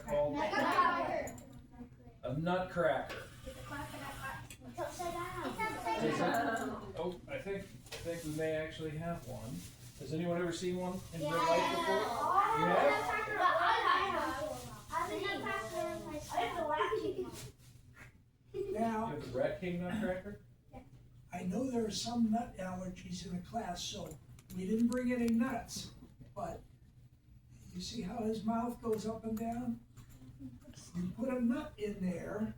Called a Nutcracker. It's upside down. Is it? Oh, I think we may actually have one. Has anyone ever seen one in real life before? You have? Now, You have the Rat King Nutcracker? I know there are some nut allergies in the class, so we didn't bring any nuts, but you see how his mouth goes up and down? You put a nut in there,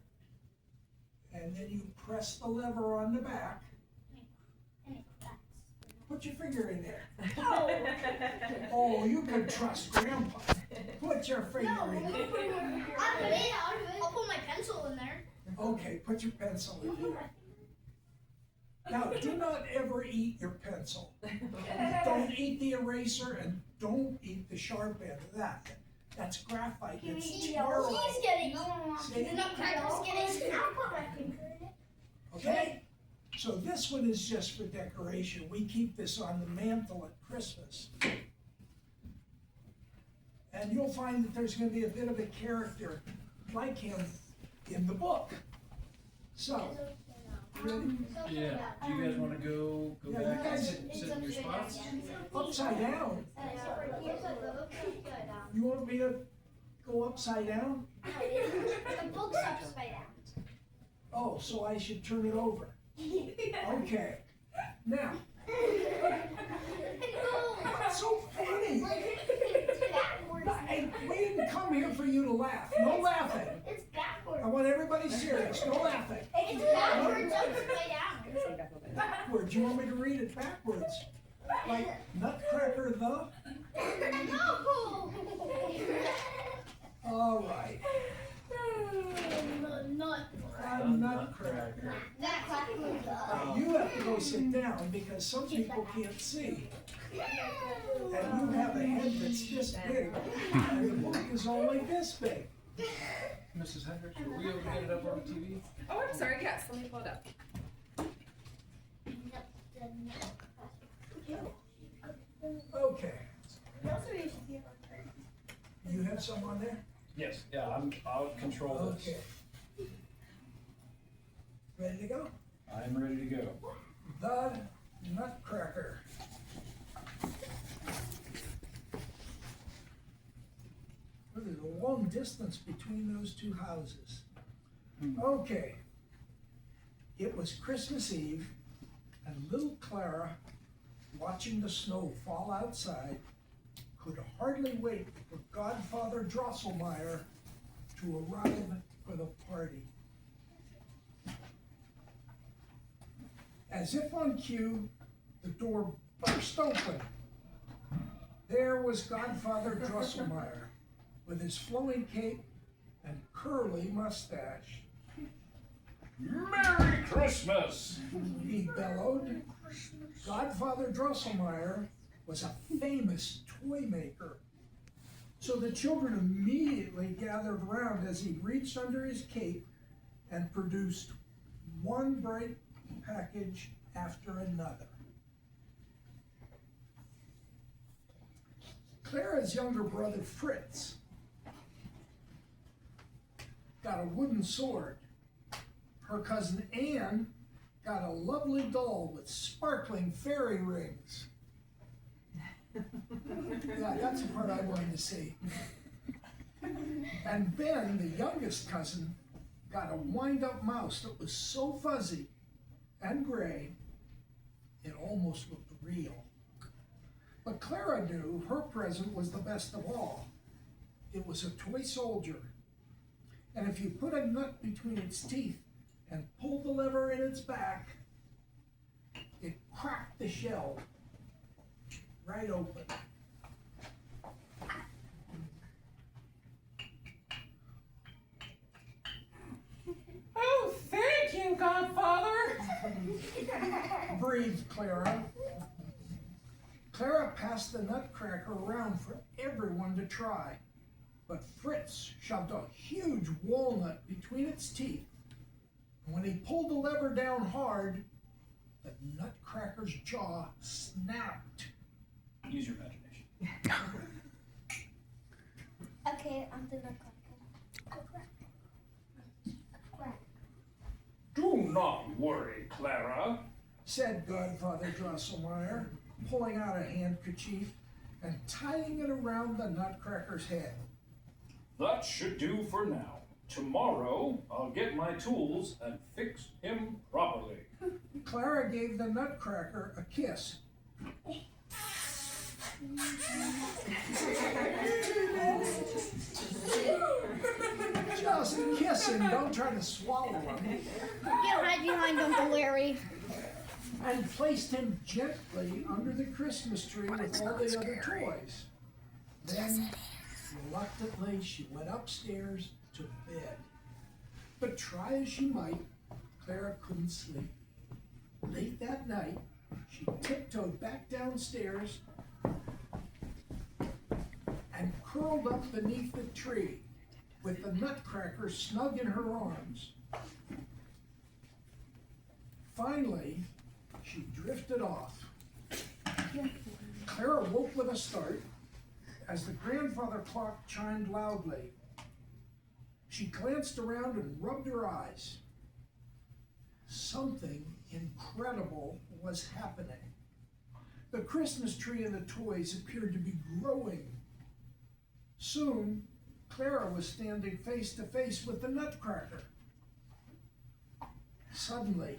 and then you press the lever on the back. Put your finger in there. Oh, you can trust Grandpa. Put your finger in there. I'll put my pencil in there. Okay, put your pencil in there. Now, do not ever eat your pencil. Don't eat the eraser and don't eat the sharp end of that. That's graphite. It's terrible. He's getting. The Nutcracker's getting. I'll put my finger in it. Okay? So this one is just for decoration. We keep this on the mantle at Christmas. And you'll find that there's going to be a bit of a character like him in the book. So, ready? Yeah. Do you guys want to go Yeah, back you and guys- sit in your spots? Upside down. You want me to go upside down? The book's upside down. Oh, so I should turn it over. Okay. Now, what's so funny? Hey, we didn't come here for you to laugh. No laughing. It's backwards. I want everybody serious. No laughing. It's backwards upside down. Backwards. You want me to read it backwards? Like Nutcracker the? No. All right. Nutcracker. Now, you have to go sit down because some people can't see. And you have a head that's this big, and the book is only this big. Mrs. Hendricks, were we able to get it up on the TV? Oh, I'm sorry, yes, let me pull it up. Okay. You have some on there? Yes. Yeah, I'll control this. Okay. Ready to go? I'm ready to go. The Nutcracker. Well, there's a long distance between those two houses. Okay. It was Christmas Eve, and little Clara, watching the snow fall outside, could hardly wait for Godfather Drosselmeyer to arrive for the party. As if on cue, the door burst open. There was Godfather Drosselmeyer with his flowing cape and curly mustache. Merry Christmas! He bellowed. Godfather Drosselmeyer was a famous toy maker. So the children immediately gathered around as he reached under his cape and produced one bright package after another. Clara's younger brother Fritz got a wooden sword. Her cousin Anne got a lovely doll with sparkling fairy rings. Yeah, that's the part I wanted to see. And Ben, the youngest cousin, got a wind-up mouse that was so fuzzy and gray, it almost looked real. But Clara knew her present was the best of all. It was a toy soldier. And if you put a nut between its teeth and pulled the lever in its back, it cracked the shell right open. Oh, thank you, Godfather. Breathed Clara. Clara passed the Nutcracker around for everyone to try, but Fritz shoved a huge walnut between its teeth. And when he pulled the lever down hard, the Nutcracker's jaw snapped. Use your imagination. Okay, I'm the Nutcracker. Do not worry, Clara. Said Godfather Drosselmeyer, pulling out a handkerchief and tying it around the Nutcracker's head. That should do for now. Tomorrow, I'll get my tools and fix him properly. Clara gave the Nutcracker a kiss. Just kiss him, don't try to swallow him. Get right behind Uncle Larry. And placed him gently under the Christmas tree with all the other toys. Then, reluctantly, she went upstairs to bed. But try as she might, Clara couldn't sleep. Late that night, she tiptoed back downstairs and curled up beneath the tree with the Nutcracker snug in her arms. Finally, she drifted off. Clara woke with a start as the grandfather clock chimed loudly. She glanced around and rubbed her eyes. Something incredible was happening. The Christmas tree and the toys appeared to be growing. Soon, Clara was standing face to face with the Nutcracker. Suddenly,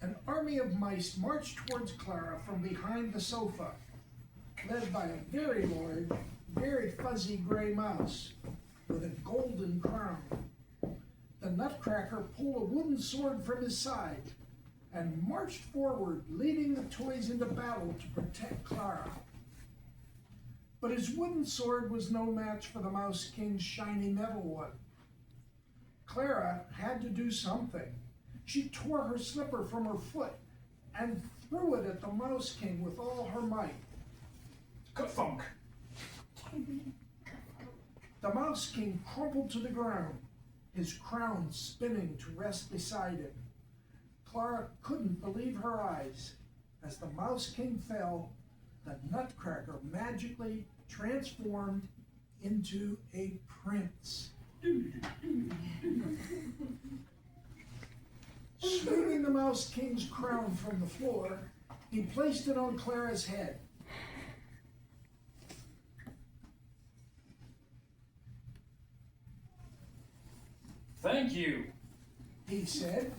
an army of mice marched towards Clara from behind the sofa, led by a very large, very fuzzy gray mouse with a golden crown. The Nutcracker pulled a wooden sword from his side and marched forward, leading the toys into battle to protect Clara. But his wooden sword was no match for the Mouse King's shiny metal one. Clara had to do something. She tore her slipper from her foot and threw it at the Mouse King with all her might. Ka-thunk. The Mouse King crumpled to the ground, his crown spinning to rest beside him. Clara couldn't believe her eyes. As the Mouse King fell, the Nutcracker magically transformed into a prince. Sweeping the Mouse King's crown from the floor, he placed it on Clara's head. Thank you. He said,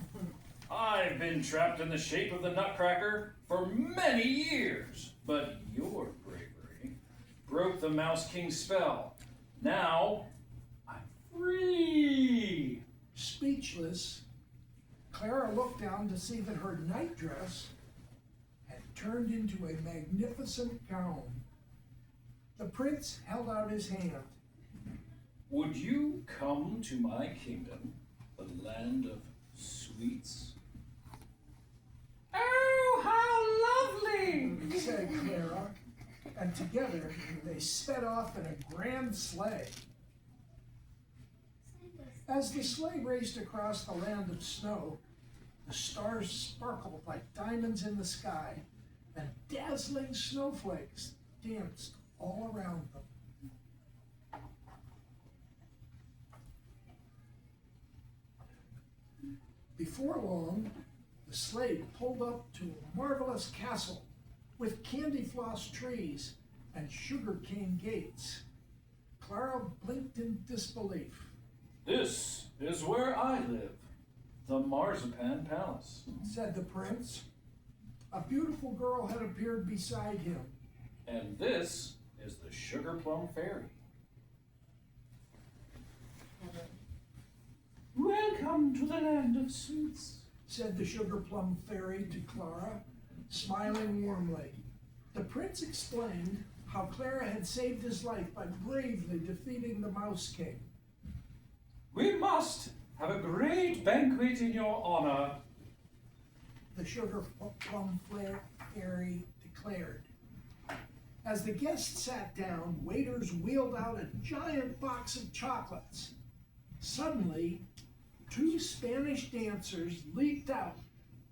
I've been trapped in the shape of the Nutcracker for many years, but your bravery broke the Mouse King's spell. Now, I'm free. speechless, Clara looked down to see that her nightdress had turned into a magnificent gown. The prince held out his hand. Would you come to my kingdom, the land of sweets? Oh, how lovely! Said Clara, and together they sped off in a grand sleigh. As the sleigh raced across the land of snow, the stars sparkled like diamonds in the sky, and dazzling snowflakes danced all around them. Before long, the sleigh pulled up to a marvelous castle with candy floss trees and sugarcane gates. Clara blinked in disbelief. This is where I live, the Marzipan Palace. Said the prince. A beautiful girl had appeared beside him. And this is the Sugar Plum Fairy. Welcome to the land of sweets. Said the sugar plum fairy to Clara, smiling warmly. The prince explained how Clara had saved his life by bravely defeating the Mouse King. We must have a great banquet in your honor. The sugar plum fairy declared. As the guests sat down, waiters wheeled out a giant box of chocolates. Suddenly, two Spanish dancers leaped out,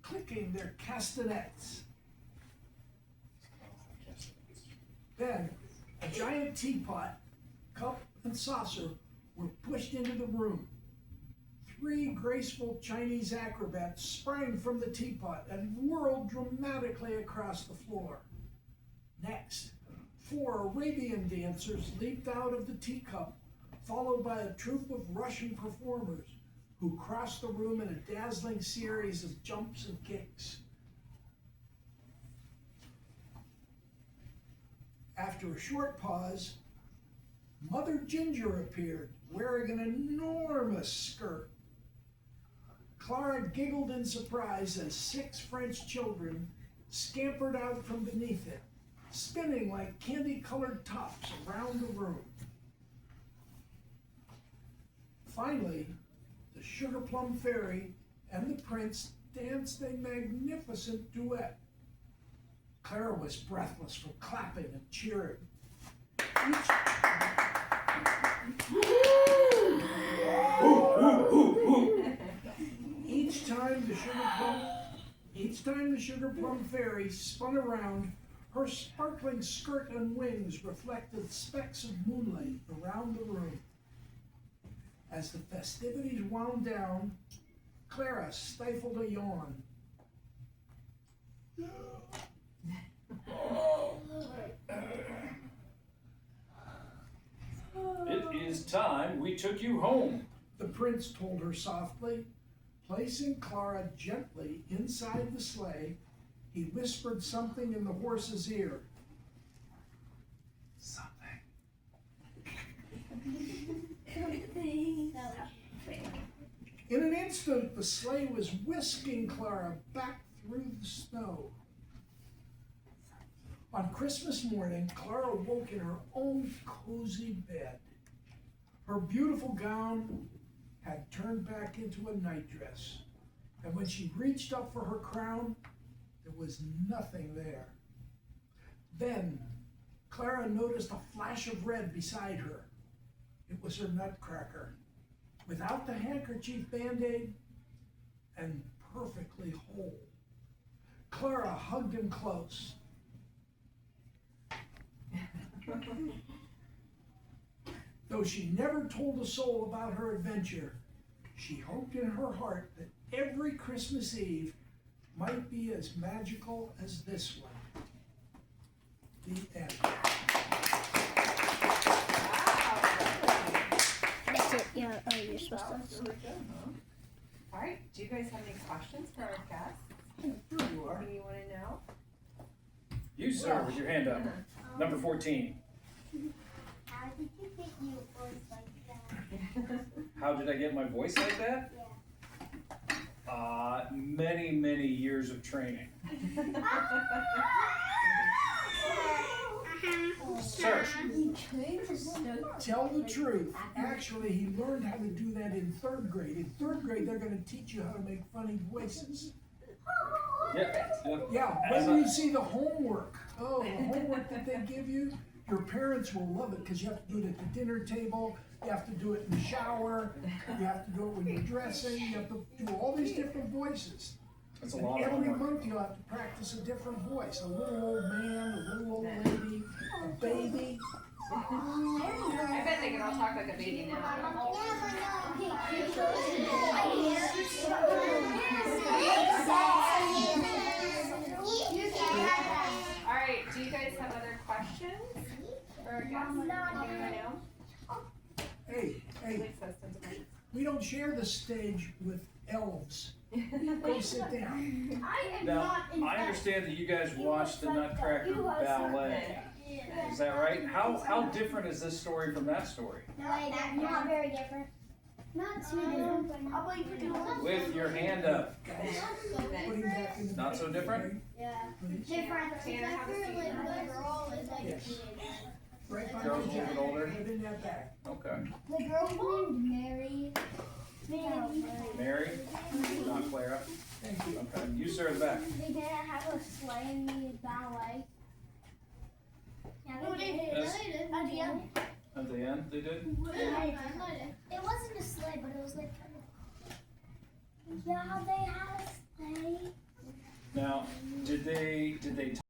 clicking their castanets. Then, A giant teapot, cup, and saucer were pushed into the room. 3 graceful Chinese acrobats sprang from the teapot and whirled dramatically across the floor. Next, 4 Arabian dancers leaped out of the teacup, followed by a troupe of Russian performers who crossed the room in a dazzling series of jumps and kicks. After a short pause, Mother Ginger appeared, wearing an enormous skirt. Clara giggled in surprise as 6 French children scampered out from beneath it, spinning like candy-colored tops around the room. Finally, the Sugar Plum Fairy and the Prince danced a magnificent duet. Clara was breathless from clapping and cheering. Each time the Sugar Plum Fairy spun around, her sparkling skirt and wings reflected specks of moonlight around the room. As the festivities wound down, Clara stifled a yawn. It is time we took you home. The prince told her softly. Placing Clara gently inside the sleigh, he whispered something in the horse's ear. Something. In an instant, the sleigh was whisking Clara back through the snow. On Christmas morning, Clara woke in her own cozy bed. Her beautiful gown had turned back into a nightdress, and when she reached up for her crown, there was nothing there. Then, Clara noticed a flash of red beside her. It was her Nutcracker, without the handkerchief band-aid, and perfectly whole. Clara hugged him close. Though she never told a soul about her adventure, she hoped in her heart that every Christmas Eve might be as magical as this one. The end. That's it. Yeah, oh, you're supposed That was to. really good, huh? All right, do you guys have any questions for our guests? Here you are. Anything you want to know? You, sir, with your hand up. Number 14. How did you think you was like that? How did I get my voice like that? Many, many years of training. Sir. Tell the truth. Actually, he learned how to do that in 3rd grade. In 3rd grade, they're going to teach you how to make funny voices. Yeah, when you see the homework, the homework that they give you, your parents will love it because you have to do it at the dinner table, you have to do it in the shower, you have to do it when you're dressing, you have to do all these different voices. That's a And lot of every homework. month you'll have to practice a different voice. A little old man, a little old lady, a baby. I bet they can all talk like a baby now. All right, do you guys have other questions for our guests? Anyone know? Hey, Please listen to me. we don't share the stage with elves. Go sit down. Now, I understand that you guys watched the Nutcracker ballet. Is that right? How different is this story from that story? Not very different. Not too different. I'll wait for you. With your hand up. Guys, put him back in the Not so different? Yeah. Please. Different. Tanner, have a seat. The girl is like Yes. Right by Girls the a little bit older? Put it in that bag. Okay. the girl named Mary. Mary? Not Clara? Thank you. Okay. You, sir, in the back. They didn't have a sleigh in the ballet. Yeah, they did. Yes. At the end. At the end, they did? It wasn't a sleigh, but it was like kind of. Yeah, they had a sleigh. Now, did they